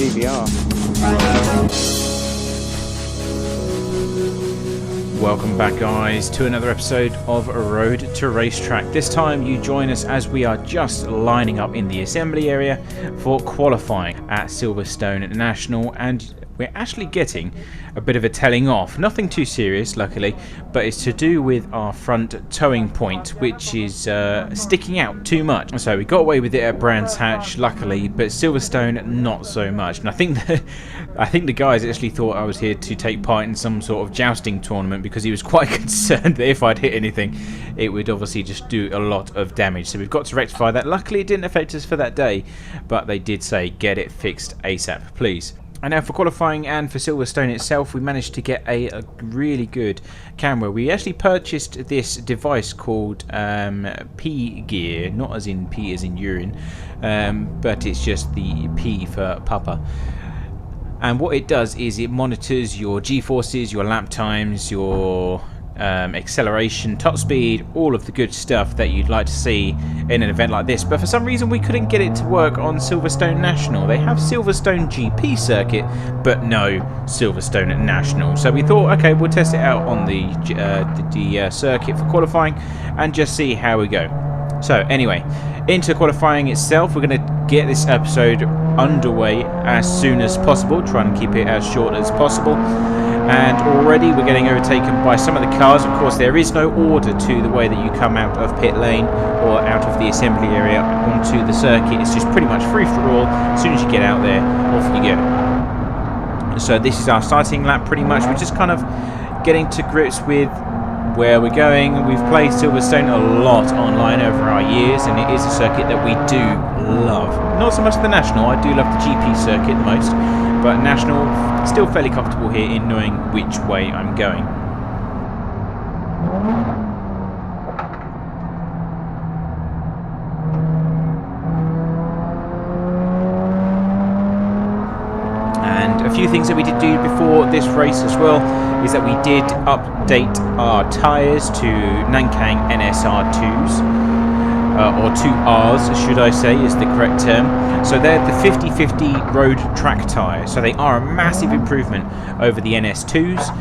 DVR. Welcome back, guys, to another episode of Road to RaceTrack. This time you join us as we are just lining up in the assembly area for qualifying at Silverstone National, and we're actually getting a bit of a telling off. Nothing too serious, luckily, but it's to do with our front towing point, which is sticking out too much. So we got away with it at Brands Hatch, luckily, but Silverstone not so much. And I think the guys actually thought I was here to take part in some sort of jousting tournament, because he was quite concerned that if I'd hit anything, it would obviously just do a lot of damage. So we've got to rectify that. Luckily, it didn't affect us for that day, but they did say get it fixed ASAP, please. And now for qualifying and for Silverstone itself, we managed to get a really good camera. We actually purchased this device called P gear, not as in P as in urine, but it's just the P for Papa. And what it does is it monitors your G-forces, your lap times, your acceleration, top speed, all of the good stuff that you'd like to see in an event like this. But for some reason we couldn't get it to work on Silverstone National. They have Silverstone GP circuit, but no Silverstone National. So we thought, okay, we'll test it out on the circuit for qualifying and just see how we go. So anyway, into qualifying itself, we're going to get this episode underway as soon as possible, try and keep it as short as possible. And already we're getting overtaken by some of the cars. Of course, there is no order to the way that you come out of pit lane or out of the assembly area onto the circuit. It's just pretty much free for all. As soon as you get out there, off you go. So this is our starting lap pretty much. We're just kind of getting to grips with where we're going. We've played Silverstone a lot online over our years, and it is a circuit that we do love. Not so much the National. I do love the GP circuit the most, but National, still fairly comfortable here in knowing which way I'm going. And a few things that we did do before this race as well is that we did update our tyres to Nankang NSR2s. Or 2Rs, should I say, is the correct term. So they're the 50/50 road track tyres. So they are a massive improvement over the NS2s.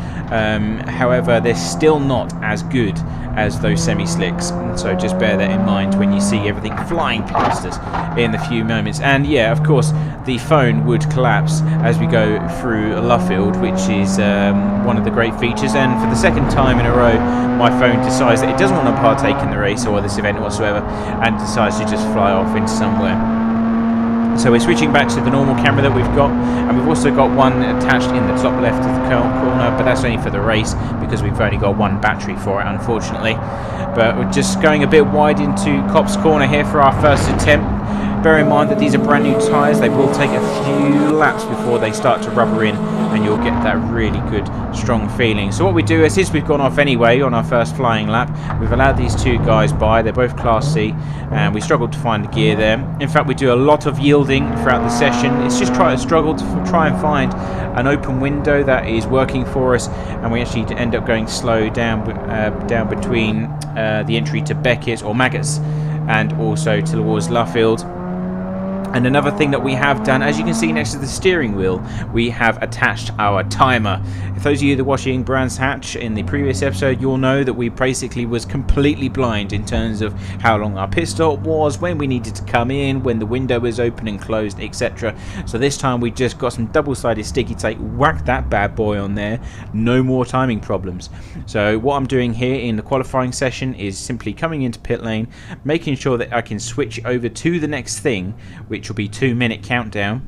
However, they're still not as good as those semi-slicks. So just bear that in mind when you see everything flying past us in a few moments. And yeah, of course, the phone would collapse as we go through Luffield, which is one of the great features. And for the second time in a row, my phone decides that it doesn't want to partake in the race or this event whatsoever, and decides to just fly off into somewhere. So we're switching back to the normal camera that we've got, and we've also got one attached in the top left of the corner, but that's only for the race because we've only got one battery for it, unfortunately. But we're just going a bit wide into Copse Corner here for our first attempt. Bear in mind that these are brand new tyres. They will take a few laps before they start to rubber in, and you'll get that really good strong feeling. So what we do is, since we've gone off anyway on our first flying lap, we've allowed these two guys by. They're both Class C, and we struggled to find the gear there. In fact, we do a lot of yielding throughout the session. It's just try and find an open window that is working for us, and we actually end up going slow down between the entry to Beckett's or Maggots and also towards Luffield. And another thing that we have done, as you can see next to the steering wheel, we have attached our timer. If those of you that are watching Brands Hatch in the previous episode, you'll know that we basically was completely blind in terms of how long our pit stop was, when we needed to come in, when the window was open and closed, etc. So this time we just got some double-sided sticky tape, whacked that bad boy on there, no more timing problems. So what I'm doing here in the qualifying session is simply coming into pit lane, making sure that I can switch over to the next thing, which will be 2-minute countdown,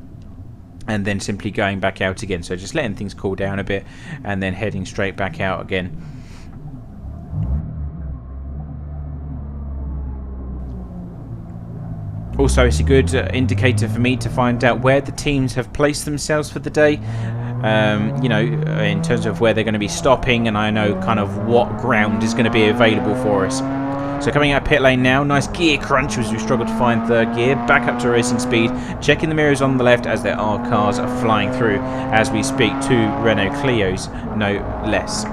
and then simply going back out again. So just letting things cool down a bit and then heading straight back out again. Also, it's a good indicator for me to find out where the teams have placed themselves for the day. You know, in terms of where they're going to be stopping, and I know kind of what ground is going to be available for us. So coming out pit lane now, nice gear crunch as we struggle to find third gear, back up to racing speed, checking the mirrors on the left as there are cars flying through as we speak, two Renault Clios, no less.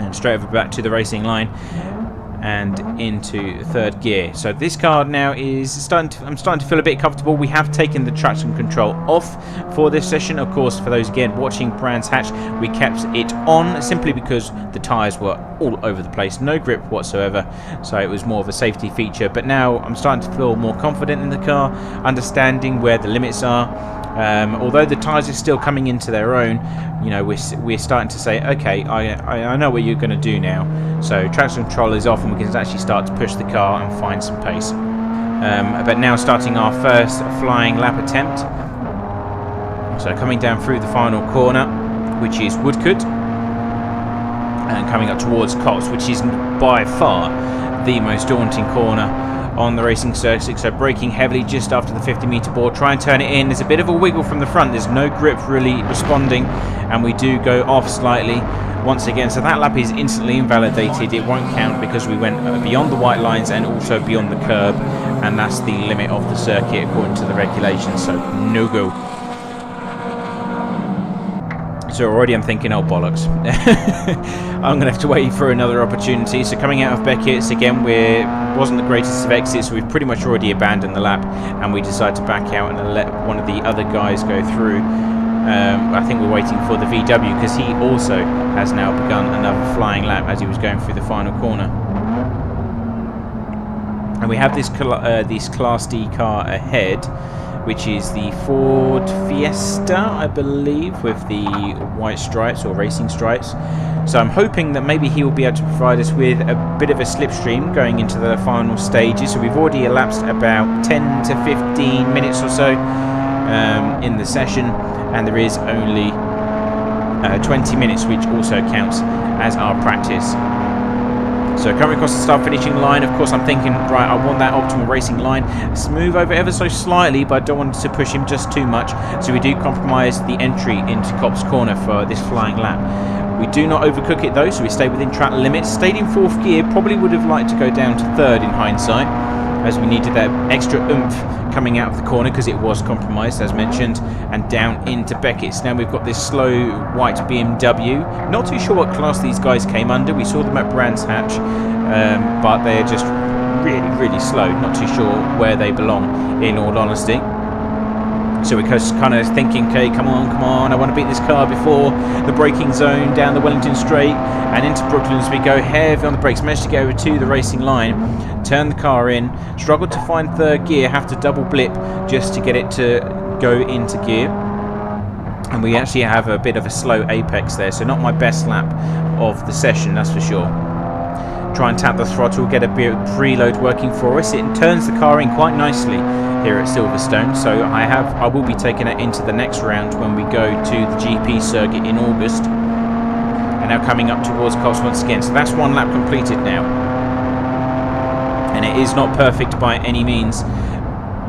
And straight over back to the racing line. and into third gear. So this car now is I'm starting to feel a bit comfortable. We have taken the traction control off for this session. Of course, for those again watching Brands Hatch, we kept it on simply because the tyres were all over the place, no grip whatsoever, so it was more of a safety feature. But now I'm starting to feel more confident in the car, understanding where the limits are. Although the tyres are still coming into their own, you know, we're starting to say, okay, I know what you're going to do now. So traction control is off and we can actually start to push the car and find some pace. But now starting our first flying lap attempt. So coming down through the final corner, which is Woodcote, and coming up towards Copse, which is by far the most daunting corner on the racing circuit. So braking heavily just after the 50-metre board, try and turn it in. There's a bit of a wiggle from the front, there's no grip really responding, and we do go off slightly once again. So that lap is instantly invalidated. It won't count because we went beyond the white lines and also beyond the curb, and that's the limit of the circuit according to the regulations, so no go. So already I'm thinking, oh bollocks. I'm going to have to wait for another opportunity. So coming out of Beckett's again, wasn't the greatest of exits, so we've pretty much already abandoned the lap, and we decide to back out and let one of the other guys go through. I think we're waiting for the VW because he also has now begun another flying lap as he was going through the final corner. And we have this Class D car ahead, which is the Ford Fiesta, I believe, with the white stripes or racing stripes. So I'm hoping that maybe he will be able to provide us with a bit of a slipstream going into the final stages. So we've already elapsed about 10 to 15 minutes or so in the session, and there is only 20 minutes, which also counts as our practice. So coming across the start-finishing line, of course I'm thinking, right, I want that optimal racing line. Let's move over ever so slightly, but I don't want to push him just too much. So we do compromise the entry into Copse Corner for this flying lap. We do not overcook it though, so we stay within track limits. Stayed in fourth gear, probably would have liked to go down to third in hindsight, as we needed that extra oomph coming out of the corner because it was compromised, as mentioned, and down into Beckett's. Now we've got this slow white BMW. Not too sure what class these guys came under. We saw them at Brands Hatch, but they're just really, really slow. Not too sure where they belong, in all honesty. So we're just kind of thinking, okay, come on, I want to beat this car before the braking zone down the Wellington Straight and into Brooklyn. As we go heavy on the brakes, managed to get over to the racing line, turn the car in, struggled to find third gear, have to double blip just to get it to go into gear. And we actually have a bit of a slow apex there, so not my best lap of the session, that's for sure. Try and tap the throttle, get a bit of preload working for us. It turns the car in quite nicely here at Silverstone, so I will be taking it into the next round when we go to the GP circuit in August. And now coming up towards Copse once again, so that's one lap completed now, and it is not perfect by any means.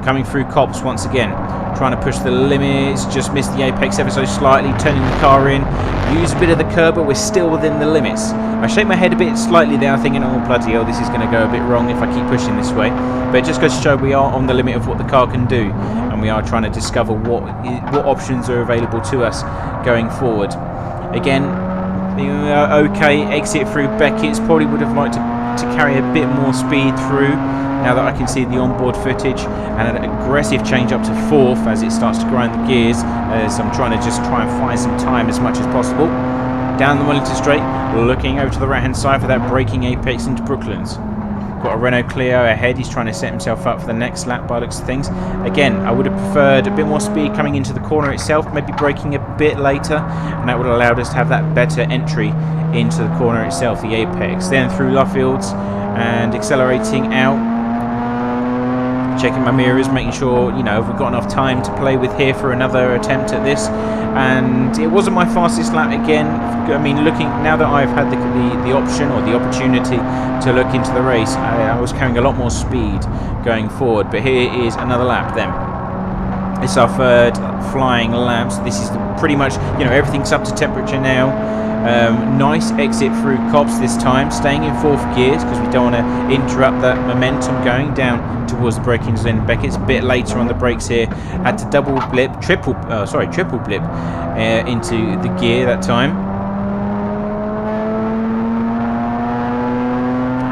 Coming through Copse once again, trying to push the limits, just missed the apex ever so slightly, turning the car in, use a bit of the curb, but we're still within the limits. I shake my head a bit slightly there, thinking, oh bloody hell, this is going to go a bit wrong if I keep pushing this way. But it just goes to show we are on the limit of what the car can do, and we are trying to discover what options are available to us going forward. Again, okay, exit through Beckett's. Probably would have liked to carry a bit more speed through, now that I can see the onboard footage, and an aggressive change up to fourth as it starts to grind the gears, as I'm trying to find some time as much as possible. Down the Wellington Straight, looking over to the right hand side for that braking apex into Brooklands. Got a Renault Clio ahead, he's trying to set himself up for the next lap by the looks of things. Again, I would have preferred a bit more speed coming into the corner itself, maybe braking a bit later, and that would have allowed us to have that better entry into the corner itself, the apex. Then through Lovefields and accelerating out. Checking my mirrors, making sure, you know, we've got enough time to play with here for another attempt at this. And it wasn't my fastest lap again. I mean, looking, now that I've had the option or the opportunity to look into the race, I was carrying a lot more speed going forward. But here is another lap then. It's our third flying lap. So this is pretty much, you know, everything's up to temperature now. Nice exit through Copse this time, staying in fourth gears because we don't want to interrupt that momentum going down towards the braking zone. Beckett's a bit later on the brakes here, had to triple blip into the gear that time,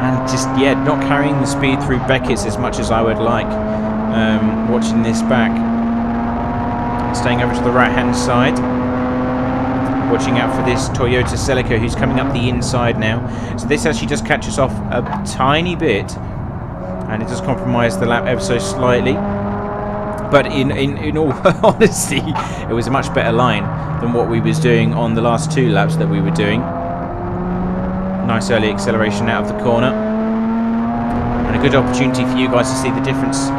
and just yeah, not carrying the speed through Beckett's as much as I would like. Watching this back, staying over to the right hand side, watching out for this Toyota Celica who's coming up the inside now. So this actually just catches off a tiny bit, and it does compromise the lap ever so slightly. But in all honesty, it was a much better line than what we was doing on the last 2 laps that we were doing. Nice early acceleration out of the corner, and a good opportunity for you guys to see the difference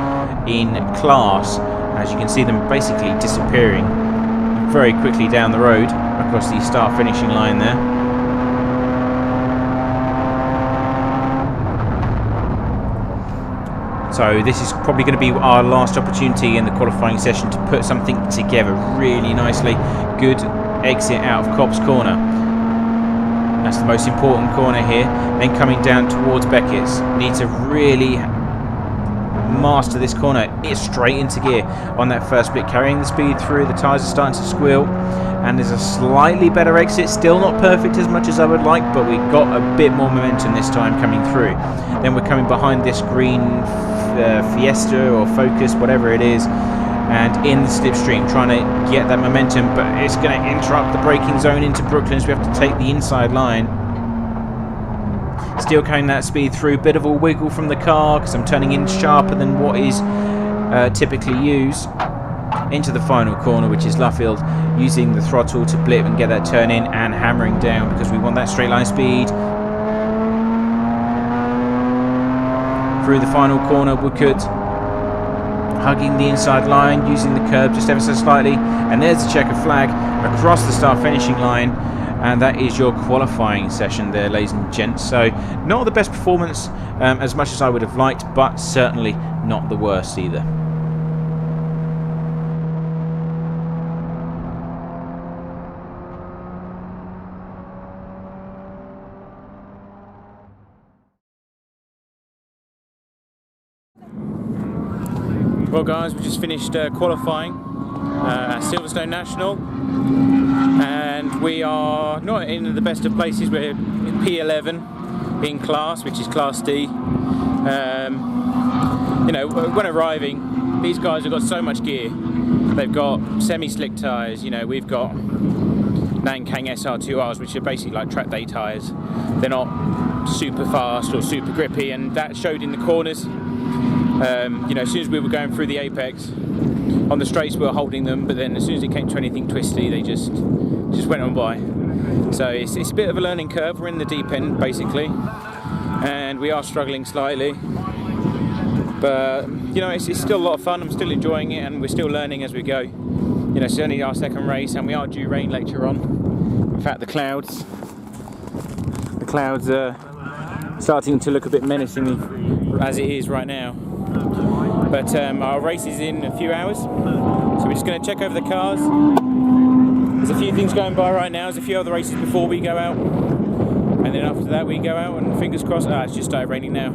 in class, as you can see them basically disappearing very quickly down the road across the start finishing line there. So this is probably going to be our last opportunity in the qualifying session to put something together really nicely. Good exit out of Cobb's corner. That's the most important corner here. Then coming down towards Beckett's. Need to really master this corner. It's straight into gear on that first bit, carrying the speed through. The tyres are starting to squeal, and there's a slightly better exit. Still not perfect as much as I would like, but we got a bit more momentum this time coming through. Then we're coming behind this green Fiesta or Focus, whatever it is, and in the slipstream trying to get that momentum, but it's going to interrupt the braking zone into Brooklyn, so we have to take the inside line. Still carrying that speed through. Bit of a wiggle from the car because I'm turning in sharper than what is typically used. Into the final corner, which is Luffield, using the throttle to blip and get that turn in, and hammering down because we want that straight line speed. Through the final corner, Woodcourt hugging the inside line, using the curb just ever so slightly, and there's the checkered flag across the start finishing line. And that is your qualifying session there, ladies and gents. So not the best performance as much as I would have liked, but certainly not the worst either. Well guys, we just finished qualifying at Silverstone National, and we are not in the best of places. We're in P11 in class, which is Class D. You know, when arriving, these guys have got so much gear. They've got semi-slick tyres. You know, we've got Nankang SR2Rs, which are basically like track day tyres. They're not super fast or super grippy, and that showed in the corners. You know, as soon as we were going through the apex, on the straights we were holding them, but then as soon as it came to anything twisty, they just went on by. So it's a bit of a learning curve. We're in the deep end basically, and we are struggling slightly, but you know, it's still a lot of fun. I'm still enjoying it, and we're still learning as we go. You know, it's only our second race, and we are due rain later on. In fact, the clouds are starting to look a bit menacing as it is right now. But our race is in a few hours, so we're just going to check over the cars. There's a few things going by right now. There's a few other races before we go out, and then after that we go out, and fingers crossed. It's just started raining now,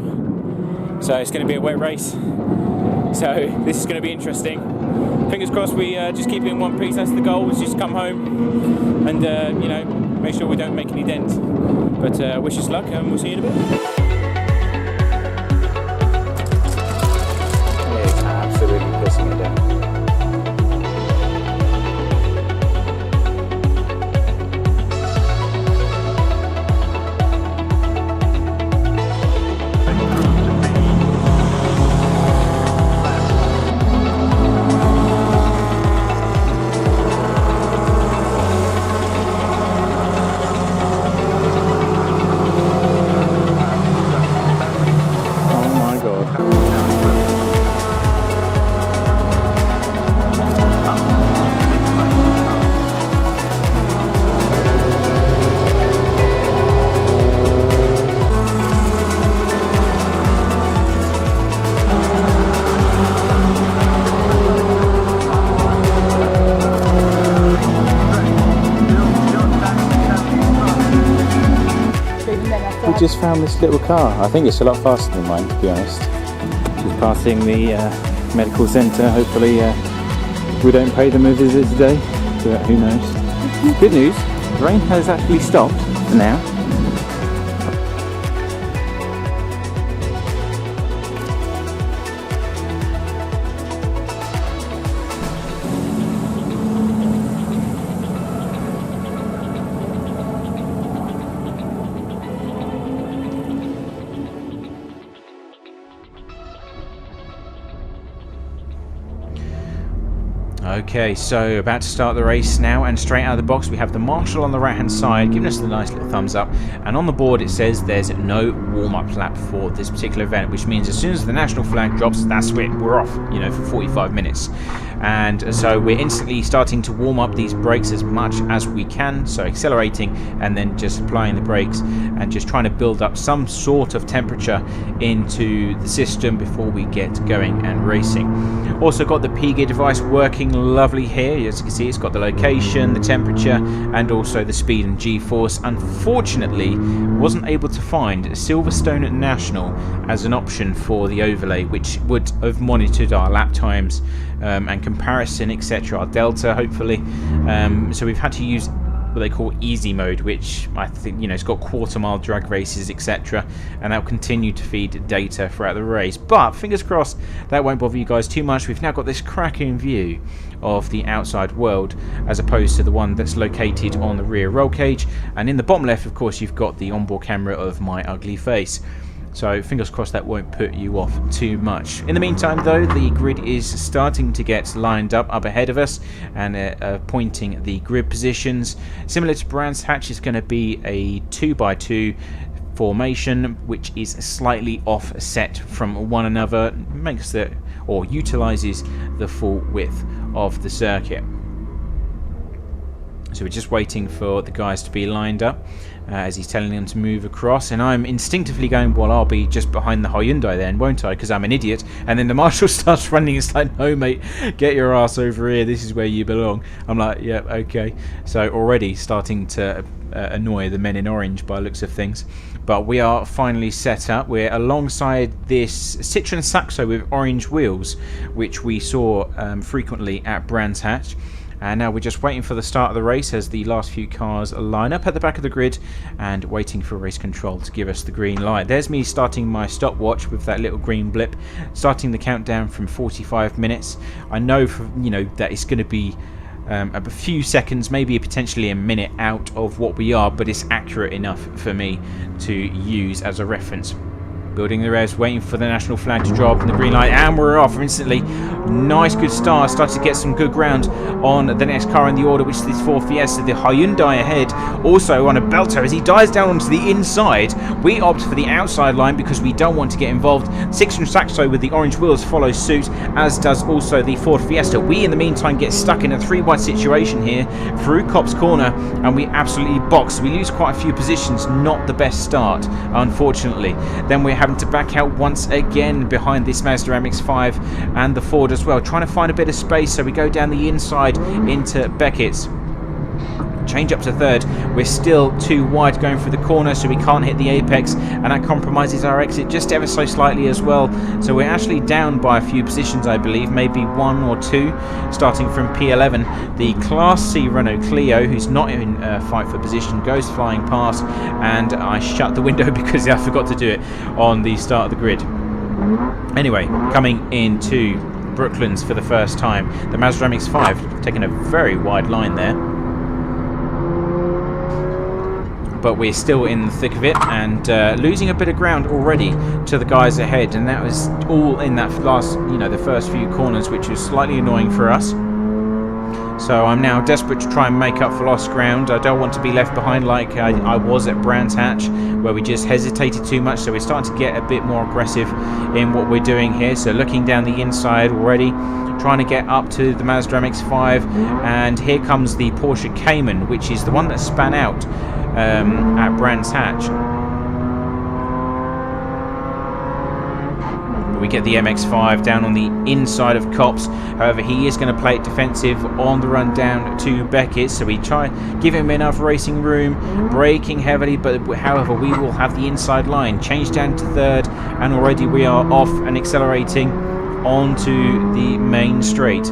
so it's going to be a wet race. So this is going to be interesting. Fingers crossed we just keep it in one piece. That's the goal, is just come home and you know, make sure we don't make any dents. But wish us luck, and we'll see you in a bit. Absolutely pissing it down. We just found this little car. I think it's a lot faster than mine, to be honest. Just passing the medical centre. Hopefully we don't pay them a visit today, but who knows. Good news, the rain has actually stopped for now. Okay, so about to start the race now, and straight out of the box we have the marshal on the right hand side giving us the nice little thumbs up, and on the board it says there's no warm-up lap for this particular event, which means as soon as the national flag drops, that's it, we're off, you know, for 45 minutes. And so we're instantly starting to warm up these brakes as much as we can, so accelerating and then just applying the brakes and just trying to build up some sort of temperature into the system before we get going and racing. Also got the P gear device working lovely here. As you can see, it's got the location, the temperature, and also the speed and G-force. Unfortunately, wasn't able to find Silverstone National as an option for the overlay, which would have monitored our lap times and comparison, etc. Our delta, hopefully. So we've had to use what they call easy mode, which I think, you know, it's got quarter-mile drag races, etc., and that'll continue to feed data throughout the race. But fingers crossed that won't bother you guys too much. We've now got this cracking view of the outside world as opposed to the one that's located on the rear roll cage, and in the bottom left, of course, you've got the onboard camera of my ugly face. So fingers crossed that won't put you off too much. In the meantime though, the grid is starting to get lined up ahead of us and pointing the grid positions. Similar to Brands Hatch, is going to be a 2x2 formation, which is slightly offset from one another, makes the, or utilizes the full width of the circuit. So we're just waiting for the guys to be lined up as he's telling them to move across, and I'm instinctively going, well, I'll be just behind the Hyundai then, won't I, because I'm an idiot. And then the marshal starts running. It's like, no mate, get your ass over here, this is where you belong. I'm like, yeah, okay. So already starting to annoy the men in orange by the looks of things. But we are finally set up. We're alongside this Citroen Saxo with orange wheels, which we saw frequently at Brands Hatch. And now we're just waiting for the start of the race as the last few cars line up at the back of the grid and waiting for race control to give us the green light. There's me starting my stopwatch with that little green blip, starting the countdown from 45 minutes. I know, you know, that it's going to be a few seconds, maybe potentially a minute out of what we are, but it's accurate enough for me to use as a reference. Building the revs, waiting for the national flag to drop and the green light, and we're off instantly. Nice, good start. Started to get some good ground on the next car in the order, which is this Ford Fiesta. The Hyundai ahead, also on a belter as he dives down onto the inside. We opt for the outside line because we don't want to get involved. Citroen Saxo with the orange wheels follows suit, as does also the Ford Fiesta. We, in the meantime, get stuck in a 3-wide situation here through Copse Corner, and we absolutely box. We lose quite a few positions. Not the best start, unfortunately. Then we're having to back out once again behind this Mazda Rx8 and the Ford as well, trying to find a bit of space, so we go down the inside into Beckett's. Change up to third. We're still too wide going through the corner, so we can't hit the apex, and that compromises our exit just ever so slightly as well. So we're actually down by a few positions, I believe, maybe 1 or 2, starting from P11. The Class C Renault Clio, who's not in fight for position, goes flying past, and I shut the window because I forgot to do it on the start of the grid. Anyway, coming into Brooklands for the first time, the Mazda Rx8 taking a very wide line there. But we're still in the thick of it and losing a bit of ground already to the guys ahead, and that was all in that last, you know, the first few corners, which was slightly annoying for us. So I'm now desperate to try and make up for lost ground. I don't want to be left behind like I was at Brands Hatch, where we just hesitated too much. So we're starting to get a bit more aggressive in what we're doing here. So looking down the inside already, trying to get up to the Mazda MX-5, and here comes the Porsche Cayman, which is the one that span out at Brands Hatch. We get the MX-5 down on the inside of Copse. However, he is going to play it defensive on the run down to Beckett, so we try give him enough racing room, braking heavily, but however we will have the inside line. Change down to third, and already we are off and accelerating onto the main straight.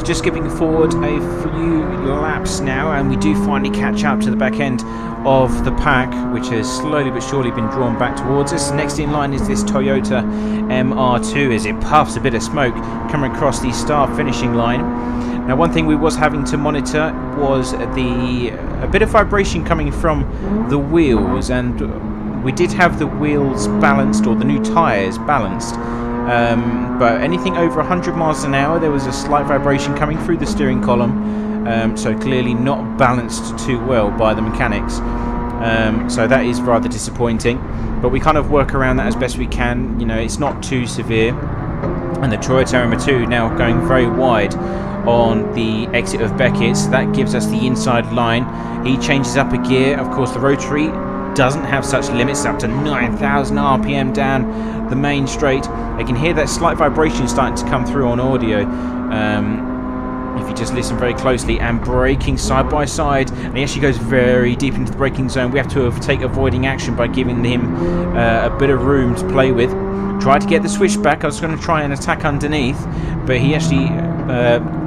just skipping forward a few laps now, and we do finally catch up to the back end of the pack, which has slowly but surely been drawn back towards us. Next in line is this Toyota MR2 as it puffs a bit of smoke coming across the start finishing line. Now, one thing we was having to monitor was a bit of vibration coming from the wheels, and we did have the wheels balanced, or the new tyres balanced. But anything over 100 miles an hour, there was a slight vibration coming through the steering column, so clearly not balanced too well by the mechanics. So that is rather disappointing, but we kind of work around that as best we can. You know, it's not too severe. And the Toyota MR2 now going very wide on the exit of Beckett, so that gives us the inside line. He changes up a gear. Of course, the rotary doesn't have such limits, up to 9,000 RPM down the main straight. I can hear that slight vibration starting to come through on audio if you just listen very closely. And braking side by side, and he actually goes very deep into the braking zone. We have to take avoiding action by giving him a bit of room to play with. Tried to get the switchback. I was going to try and attack underneath, but he actually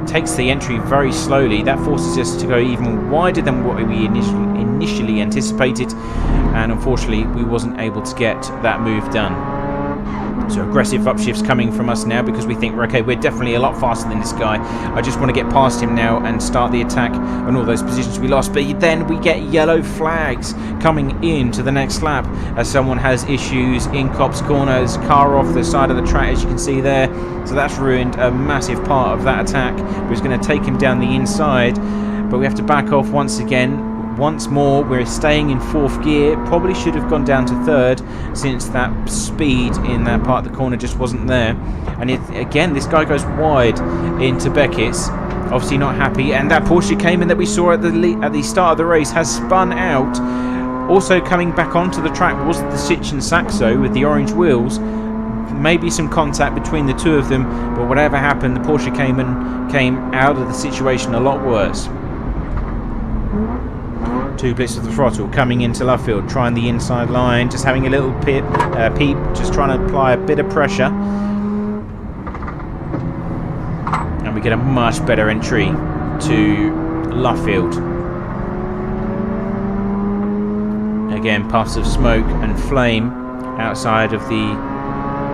takes the entry very slowly. That forces us to go even wider than what we initially anticipated, and unfortunately we wasn't able to get that move done. So aggressive upshifts coming from us now, because we think, okay, we're definitely a lot faster than this guy. I just want to get past him now and start the attack on all those positions we lost. But then we get yellow flags coming into the next lap as someone has issues in Copse Corner. There's a car off the side of the track, as you can see there. So that's ruined a massive part of that attack. We're going to take him down the inside, but we have to back off once again. Once more, we're staying in 4th gear. Probably should have gone down to 3rd, since that speed in that part of the corner just wasn't there. And again, this guy goes wide into Beckett's. Obviously not happy. And that Porsche Cayman that we saw at the start of the race has spun out. Also coming back onto the track was the Citroen Saxo with the orange wheels. Maybe some contact between the two of them, but whatever happened, the Porsche Cayman came out of the situation a lot worse. 2 blitz of the throttle coming into Luffield, trying the inside line, just having a little peep, just trying to apply a bit of pressure, and we get a much better entry to Luffield. Again, puffs of smoke and flame outside of the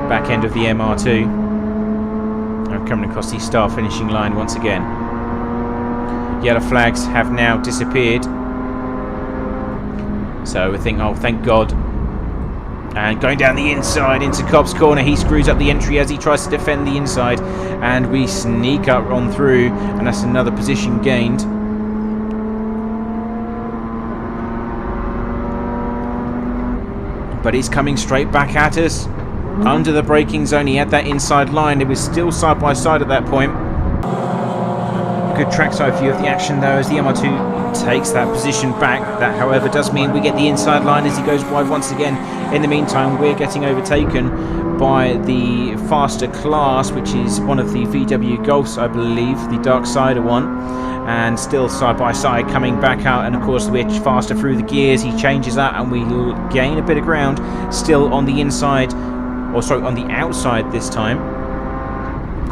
back end of the MR2. I'm coming across the start finishing line once again. Yellow flags have now disappeared. So we think, oh, thank God. And going down the inside into Cobb's Corner, he screws up the entry as he tries to defend the inside, and we sneak up on through, and that's another position gained. But he's coming straight back at us under the braking zone. He had that inside line. It was still side by side at that point. Good trackside view of the action though, as the MR2 takes that position back. That, however, does mean we get the inside line as he goes wide once again. In the meantime, we're getting overtaken by the faster class, which is one of the VW Golfs, I believe, the dark sider one, and still side by side coming back out. And of course, we're faster through the gears. He changes that, and we gain a bit of ground. Still on the inside, or sorry, on the outside this time.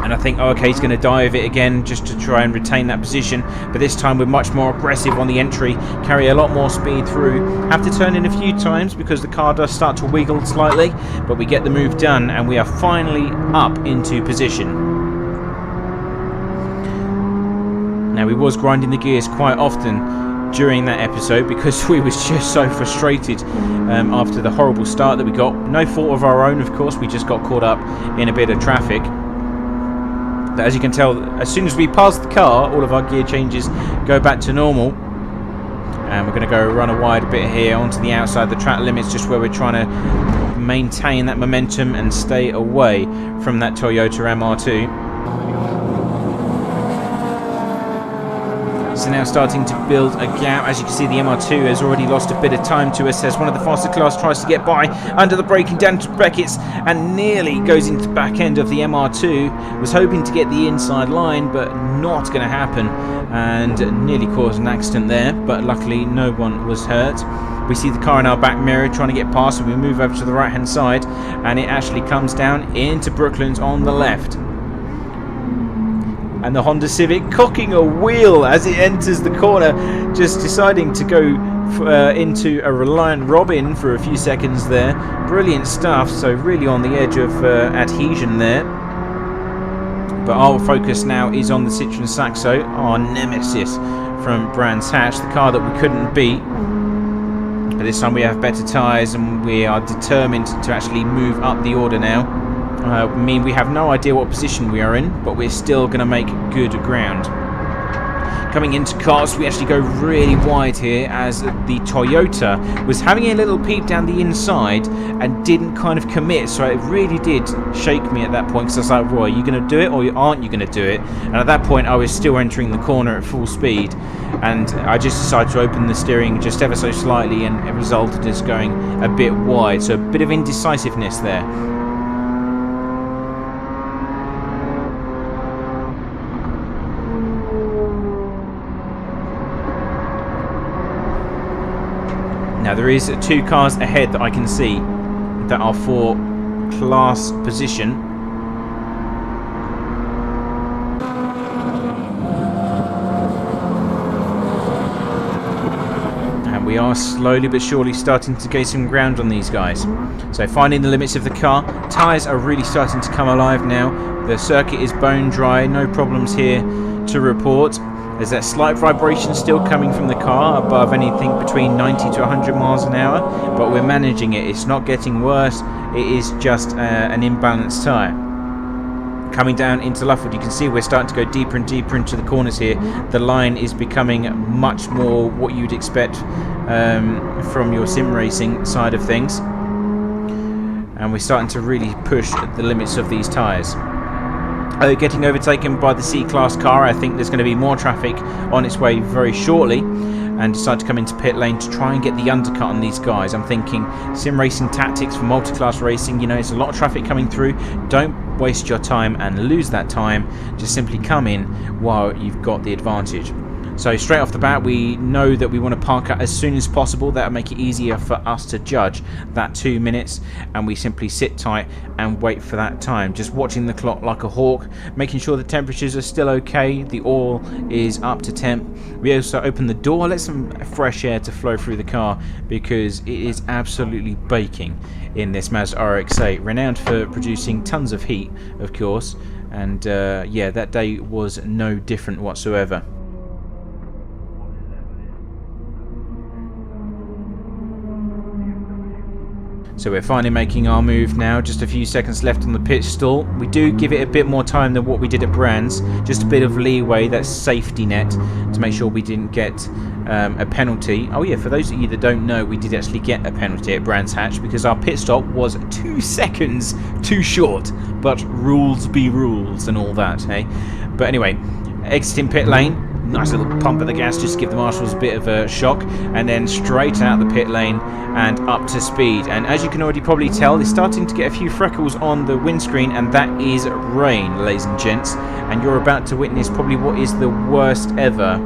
And I think, oh, okay, he's going to dive it again just to try and retain that position. But this time we're much more aggressive on the entry, carry a lot more speed through. Have to turn in a few times because the car does start to wiggle slightly. But we get the move done, and we are finally up into position. Now, we was grinding the gears quite often during that episode because we was just so frustrated after the horrible start that we got. No fault of our own, of course. We just got caught up in a bit of traffic. But as you can tell, as soon as we pass the car, all of our gear changes go back to normal. And we're going to go run a wide bit here onto the outside the track limits, just where we're trying to maintain that momentum and stay away from that Toyota MR2. So now starting to build a gap. As you can see, the MR2 has already lost a bit of time to us as one of the faster class tries to get by under the braking down to Beckett's and nearly goes into the back end of the MR2. Was hoping to get the inside line, but not going to happen, and nearly caused an accident there, but luckily no one was hurt. We see the car in our back mirror trying to get past, and we move over to the right hand side, and it actually comes down into Brooklands on the left. and the Honda Civic cocking a wheel as it enters the corner, just deciding to go into a Reliant Robin for a few seconds there. Brilliant stuff, so really on the edge of adhesion there. But our focus now is on the Citroen Saxo, our nemesis from Brands Hatch, the car that we couldn't beat. But this time we have better tyres and we are determined to actually move up the order now. I mean, we have no idea what position we are in, but we're still going to make good ground. Coming into cars, we actually go really wide here as the Toyota was having a little peep down the inside and didn't kind of commit. So it really did shake me at that point, because I was like, Roy, are you going to do it or aren't you going to do it? And at that point I was still entering the corner at full speed, and I just decided to open the steering just ever so slightly, and it resulted in us going a bit wide. So a bit of indecisiveness there. Now there is 2 cars ahead that I can see that are for class position. And we are slowly but surely starting to gain some ground on these guys. So finding the limits of the car, tyres are really starting to come alive now. The circuit is bone dry, no problems here to report. There's that slight vibration still coming from the car above anything between 90 to 100 miles an hour, but we're managing it. It's not getting worse. It is just an imbalanced tyre. Coming down into Lufwood, you can see we're starting to go deeper and deeper into the corners here. The line is becoming much more what you'd expect from your sim racing side of things. And we're starting to really push the limits of these tyres. Getting overtaken by the C-Class car. I think there's going to be more traffic on its way very shortly, and decide to come into pit lane to try and get the undercut on these guys. I'm thinking sim racing tactics for multi-class racing. You know, it's a lot of traffic coming through. Don't waste your time and lose that time. Just simply come in while you've got the advantage. So straight off the bat, we know that we want to park up as soon as possible. That'll make it easier for us to judge that 2 minutes, and we simply sit tight and wait for that time. Just watching the clock like a hawk, making sure the temperatures are still okay, the oil is up to temp. We also open the door, let some fresh air to flow through the car, because it is absolutely baking in this Mazda Rx8, renowned for producing tons of heat, of course. And yeah, that day was no different whatsoever. So we're finally making our move now, just a few seconds left on the pit stall. We do give it a bit more time than what we did at Brands, just a bit of leeway, that safety net, to make sure we didn't get a penalty. Oh yeah, for those of you that don't know, we did actually get a penalty at Brands Hatch because our pit stop was 2 seconds too short, but rules be rules and all that, hey? But anyway, exiting pit lane. Nice little pump of the gas just to give the marshals a bit of a shock, and then straight out the pit lane and up to speed. And as you can already probably tell, it's starting to get a few freckles on the windscreen, and that is rain, ladies and gents. And you're about to witness probably what is the worst ever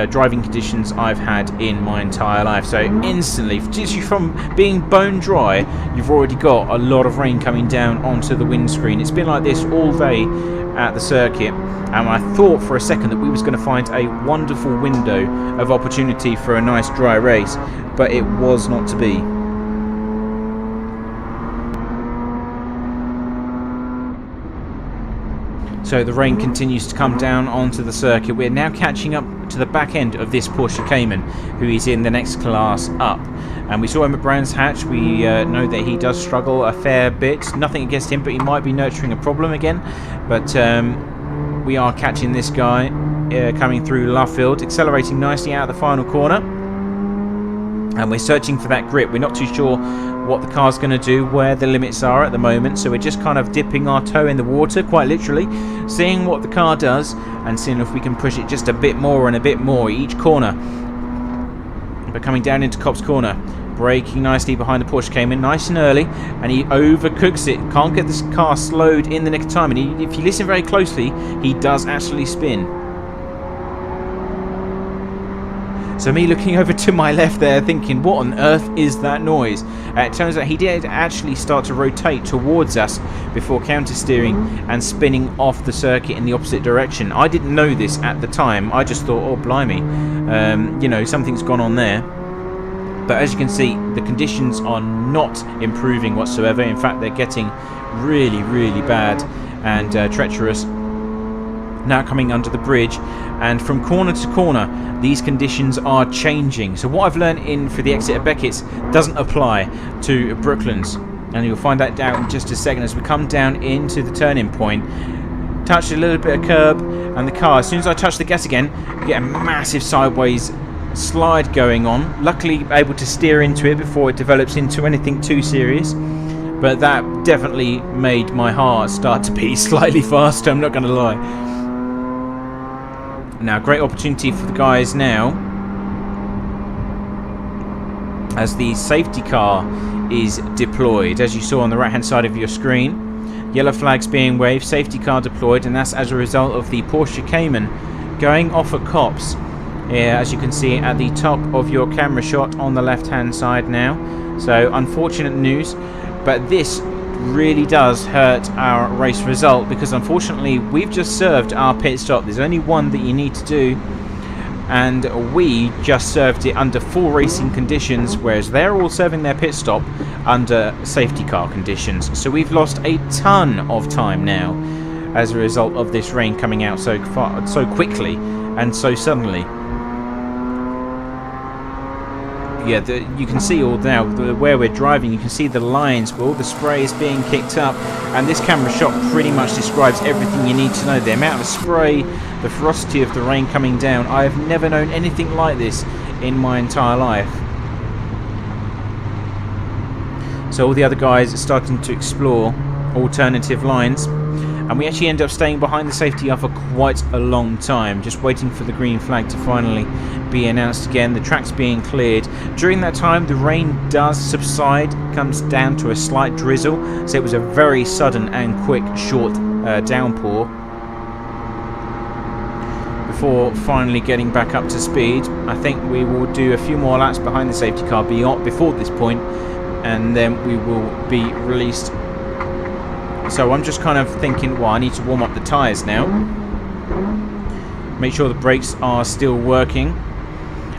driving conditions I've had in my entire life. So instantly, just from being bone dry, you've already got a lot of rain coming down onto the windscreen. It's been like this all day at the circuit, and I thought for a second that we was going to find a wonderful window of opportunity for a nice dry race, but it was not to be. So the rain continues to come down onto the circuit. We're now catching up to the back end of this Porsche Cayman, who is in the next class up. And we saw him at Brands Hatch. We know that he does struggle a fair bit. Nothing against him, but he might be nurturing a problem again. But we are catching this guy coming through Luffield, accelerating nicely out of the final corner. And we're searching for that grip. We're not too sure what the car's going to do, where the limits are at the moment, so we're just kind of dipping our toe in the water, quite literally, seeing what the car does and seeing if we can push it just a bit more and a bit more each corner. But coming down into Copse Corner, braking nicely behind the Porsche Cayman, nice and early, and he overcooks it, can't get this car slowed in the nick of time, and if you listen very closely, he does actually spin. So me looking over to my left there thinking, what on earth is that noise? It turns out he did actually start to rotate towards us before counter-steering and spinning off the circuit in the opposite direction. I didn't know this at the time. I just thought, oh blimey, you know, something's gone on there. But as you can see, the conditions are not improving whatsoever. In fact, they're getting really, really bad and treacherous. Now coming under the bridge, and from corner to corner these conditions are changing. So what I've learned in for the exit of Beckett's doesn't apply to Brooklands, and you'll find that out in just a second as we come down into the turning point. Touched a little bit of curb, and the car, as soon as I touch the gas again, you get a massive sideways slide going on. Luckily able to steer into it before it develops into anything too serious, but that definitely made my heart start to beat slightly faster, I'm not going to lie. Now, great opportunity for the guys now, as the safety car is deployed, as you saw on the right hand side of your screen. Yellow flags being waved, safety car deployed, and that's as a result of the Porsche Cayman going off at cops. Yeah, as you can see at the top of your camera shot on the left hand side now. So unfortunate news, but this really does hurt our race result, because unfortunately we've just served our pit stop. There's only one that you need to do, and we just served it under full racing conditions, whereas they're all serving their pit stop under safety car conditions. So we've lost a ton of time now as a result of this rain coming out so quickly and so suddenly. Yeah, you can see all now where we're driving. You can see the lines where all the spray is being kicked up, and this camera shot pretty much describes everything you need to know. The amount of spray, the ferocity of the rain coming down. I have never known anything like this in my entire life. So all the other guys are starting to explore alternative lines, and we actually end up staying behind the safety car for quite a long time, just waiting for the green flag to finally be announced again. The track's being cleared. During that time the rain does subside, comes down to a slight drizzle, so it was a very sudden and quick short downpour before finally getting back up to speed. I think we will do a few more laps behind the safety car before this point, and then we will be released. So I'm just kind of thinking, well, I need to warm up the tyres now. Make sure the brakes are still working.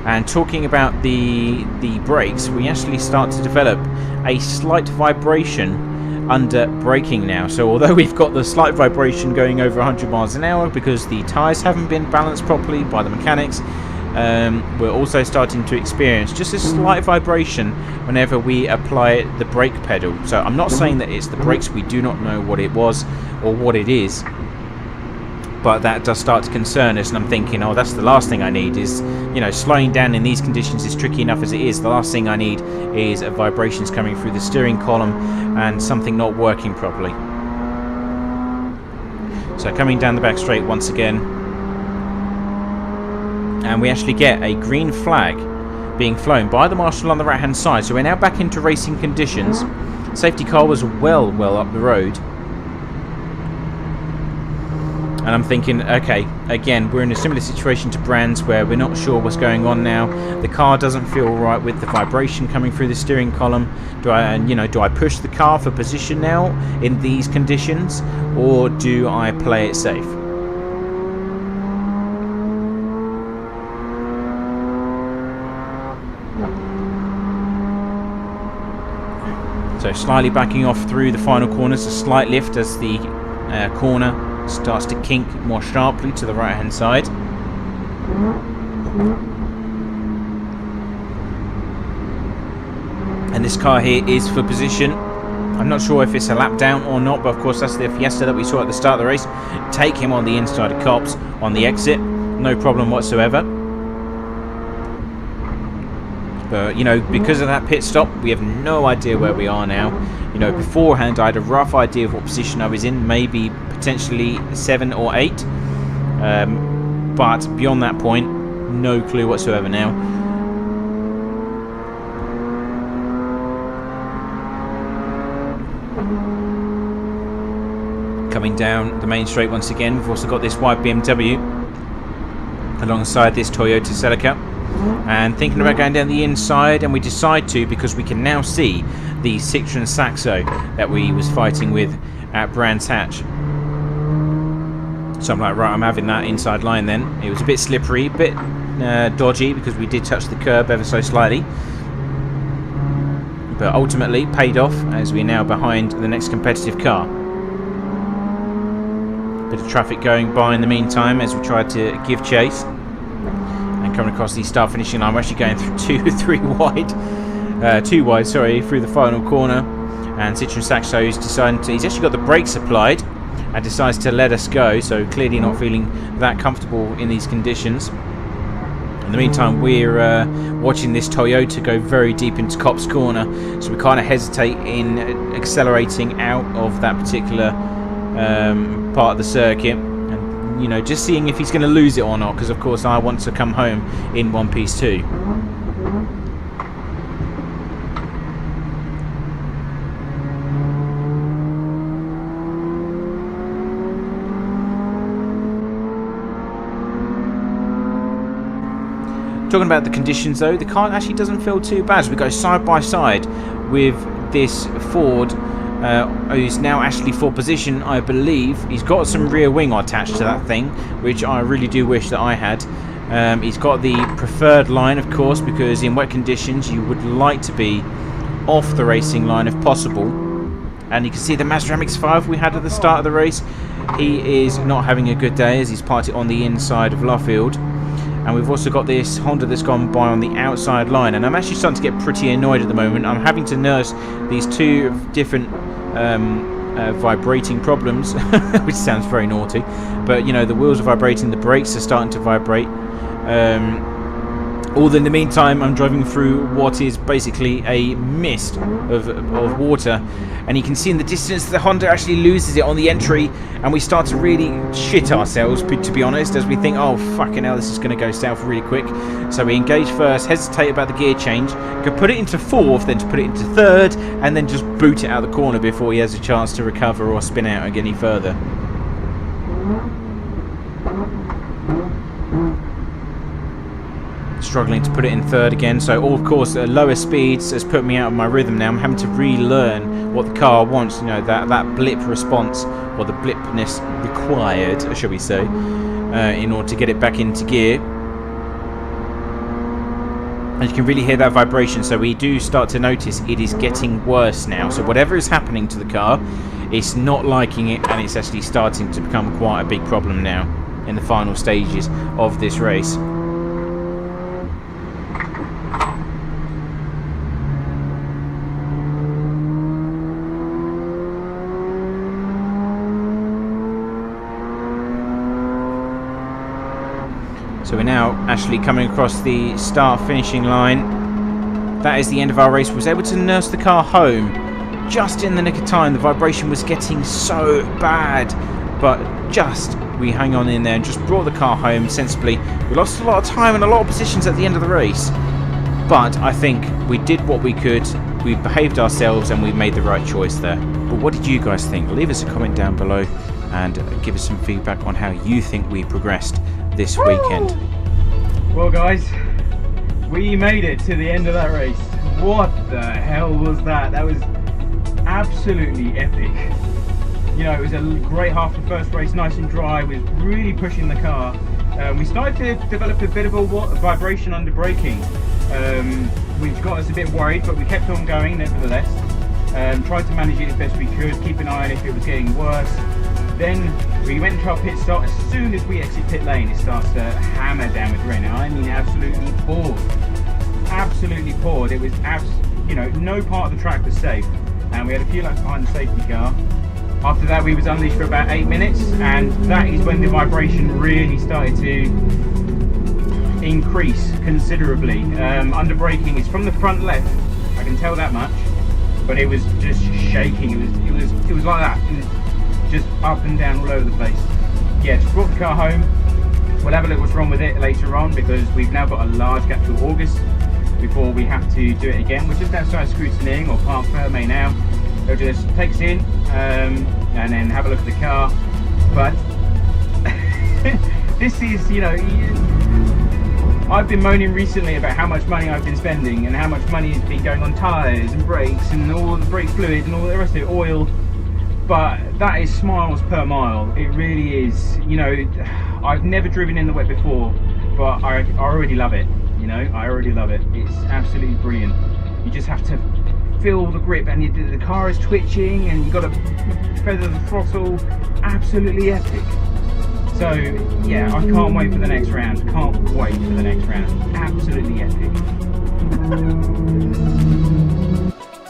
And talking about the brakes, we actually start to develop a slight vibration under braking now. So although we've got the slight vibration going over 100 miles an hour because the tyres haven't been balanced properly by the mechanics, we're also starting to experience just a slight vibration whenever we apply the brake pedal. So I'm not saying that it's the brakes, we do not know what it was or what it is, but that does start to concern us, and I'm thinking, oh, that's the last thing I need is, you know, slowing down in these conditions is tricky enough as it is. The last thing I need is vibrations coming through the steering column and something not working properly. So coming down the back straight once again, and we actually get a green flag being flown by the marshal on the right hand side. So we're now back into racing conditions. Safety car was well up the road, and I'm thinking, okay, again we're in a similar situation to Brands where we're not sure what's going on now. The car doesn't feel right with the vibration coming through the steering column. Do I push the car for position now in these conditions, or do I play it safe? So slightly backing off through the final corners, a slight lift as the corner starts to kink more sharply to the right hand side. And this car here is for position. I'm not sure if it's a lap down or not, but of course that's the Fiesta that we saw at the start of the race. Take him on the inside of Cops on the exit, no problem whatsoever. But, you know, because of that pit stop, we have no idea where we are now. You know, beforehand I had a rough idea of what position I was in, maybe potentially 7 or 8. But beyond that point, no clue whatsoever now. Coming down the main straight once again, we've also got this white BMW alongside this Toyota Celica. and thinking about going down the inside, and we decide to because we can now see the Citroen Saxo that we was fighting with at Brands Hatch. So I'm like, right, I'm having that inside line then. It was a bit slippery, a bit dodgy because we did touch the curb ever so slightly, but ultimately paid off as we're now behind the next competitive car. Bit of traffic going by in the meantime as we tried to give chase and coming across the start finishing line. We're actually going through two wide, sorry, through the final corner, and Citroen Saxo's decided to, he's actually got the brakes applied and decides to let us go, so clearly not feeling that comfortable in these conditions. In the meantime, we're watching this Toyota go very deep into Copse Corner, so we kind of hesitate in accelerating out of that particular part of the circuit, and you know, just seeing if he's going to lose it or not, because of course I want to come home in one piece too. Talking about the conditions though, the car actually doesn't feel too bad. So we go side by side with this Ford who's now actually for position, I believe. He's got some rear wing attached to that thing, which I really do wish that I had. He's got the preferred line, of course, because in wet conditions you would like to be off the racing line if possible. And you can see the Mazda Rx8 we had at the start of the race. He is not having a good day as he's parked it on the inside of Luffield. And we've also got this Honda that's gone by on the outside line, and I'm actually starting to get pretty annoyed at the moment. I'm having to nurse these two different vibrating problems, which sounds very naughty, but you know, the wheels are vibrating, the brakes are starting to vibrate. Although in the meantime I'm driving through what is basically a mist of water, and you can see in the distance the Honda actually loses it on the entry, and we start to really shit ourselves, to be honest, as we think, oh fucking hell, this is going to go south really quick. So we engage first, hesitate about the gear change, could put it into fourth, then to put it into third, and then just boot it out the corner before he has a chance to recover or spin out any further. Struggling to put it in third again, so of course lower speeds has put me out of my rhythm now. I'm having to relearn what the car wants, you know, that blip response, or the blipness required, shall we say, in order to get it back into gear. And you can really hear that vibration, so we do start to notice it is getting worse now. So whatever is happening to the car, it's not liking it, and it's actually starting to become quite a big problem now in the final stages of this race. So we're now actually coming across the start-finishing line. That is the end of our race. We was able to nurse the car home just in the nick of time. The vibration was getting so bad, but we hang on in there and just brought the car home sensibly. We lost a lot of time and a lot of positions at the end of the race, but I think we did what we could. We behaved ourselves and we made the right choice there. But what did you guys think? Leave us a comment down below and give us some feedback on how you think we progressed this weekend. Well guys, we made it to the end of that race. What the hell was that? That was absolutely epic. You know, it was a great half of the first race, nice and dry, was really pushing the car. We started to develop a bit of a vibration under braking, which got us a bit worried, but we kept on going nevertheless. Tried to manage it as best we could, keep an eye on if it was getting worse. Then we went to our pit stop. As soon as we exit pit lane, it starts to hammer down with rain. I mean, absolutely poured. Absolutely poured. It was, you know, no part of the track was safe. And we had a few laps behind the safety car. After that, we was unleashed for about 8 minutes, and that is when the vibration really started to increase considerably. Under braking, it's from the front left. I can tell that much. But it was just shaking. It was like that. It was just up and down all over the place. Yeah, just brought the car home. We'll have a look what's wrong with it later on, because we've now got a large gap till August before we have to do it again. We're just outside scrutinying, or Park Ferme now. They'll just take us in and then have a look at the car. But this is, you know, I've been moaning recently about how much money I've been spending and how much money has been going on tyres and brakes and all the brake fluid and all the rest of it, oil. But that is smiles per mile. It really is. You know, I've never driven in the wet before, but I already love it. You know, I already love it. It's absolutely brilliant. You just have to feel the grip, and the car is twitching, and you've got to feather the throttle. Absolutely epic. So yeah, I can't wait for the next round. Can't wait for the next round. Absolutely epic.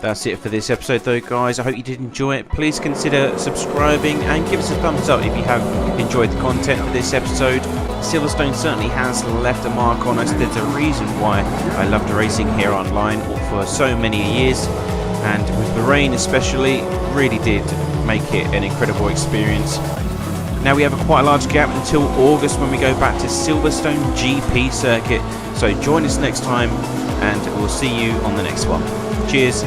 That's it for this episode though, guys. I hope you did enjoy it. Please consider subscribing and give us a thumbs up if you have enjoyed the content of this episode. Silverstone certainly has left a mark on us. There's a reason why I loved racing here online for so many years, and with the rain especially, really did make it an incredible experience. Now we have quite a large gap until August when we go back to Silverstone GP circuit, so join us next time and we'll see you on the next one. Cheers.